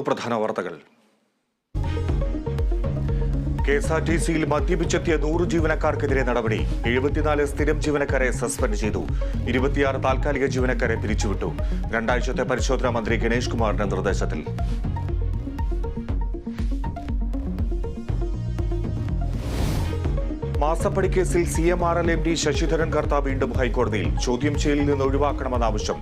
പ്രധാന വാർത്തകൾ. KSRTCയിൽ മദ്യപിച്ചെത്തിയ 100 ജീവനക്കാർക്കെതിരെ നടപടി. 74 സ്ഥിരം ജീവനക്കാരെ സസ്പെൻഡ് ചെയ്തു. 26 താൽക്കാലിക ജീവനക്കാരെ പിരിച്ചുവിട്ടു. 2 ആഴ്ചത്തെ പരിശോധന മന്ത്രി ഗണേഷ് കുമാറിന്റെ നിർദ്ദേശത്തിൽ. മാസപ്പടി കേസിൽ CMRL MD ശശിധരൻ കർത്ത വീണ്ടും ഹൈക്കോടതിയിൽ. ചോദ്യം ചെയ്യലിൽ നിന്ന് ഒഴിവാക്കണമെന്ന ആവശ്യം.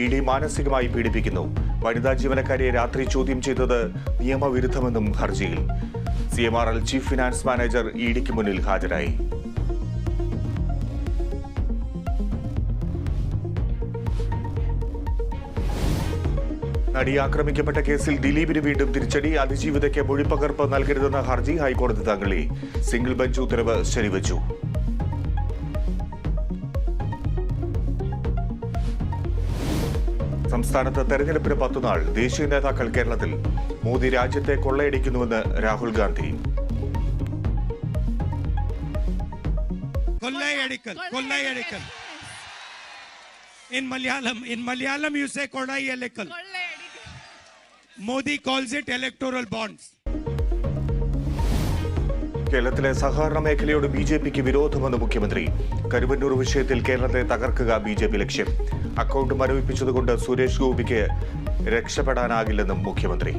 ED മാനസികമായി പീഡിപ്പിക്കുന്നു. വനിതാ ജീവനക്കാരെ രാത്രി ചോദ്യം ചെയ്തത് നിയമവിരുദ്ധമെന്നും ഹർജിയിൽ. CMRL ചീഫ് ഫിനാൻസ് മാനേജർ EDക്ക് മുന്നിൽ ഹാജരായി. നടി ആക്രമിക്കപ്പെട്ട കേസിൽ ദിലീപിന് വീണ്ടും തിരിച്ചടി. അതിജീവിതയ്ക്ക് മൊഴിപ്പകർപ്പ് നൽകരുതെന്ന ഹർജി ഹൈക്കോടതി തള്ളി. സിംഗിൾ ബെഞ്ച് ഉത്തരവ് ശരിവച്ചു. സംസ്ഥാനത്ത് തെരഞ്ഞെടുപ്പിന് 10 നാൾ. ദേശീയ നേതാക്കൾ കേരളത്തിൽ. മോദി രാജ്യത്തെ കൊള്ളയടിക്കുന്നുവെന്ന് Rahul Gandhi. In Malayalam you say kollaiyalikkal. Modi calls it electoral bonds. കേരളത്തിലെ സഹകരണ മേഖലയോട് BJPക്ക് വിരോധമെന്ന് മുഖ്യമന്ത്രി. കരുവന്നൂർ വിഷയത്തിൽ കേരളത്തെ തകർക്കുക BJP ലക്ഷ്യം. അക്കൗണ്ട് മരവിപ്പിച്ചതുകൊണ്ട് സുരേഷ് ഗോപിക്ക് രക്ഷപ്പെടാനാകില്ലെന്നും മുഖ്യമന്ത്രി.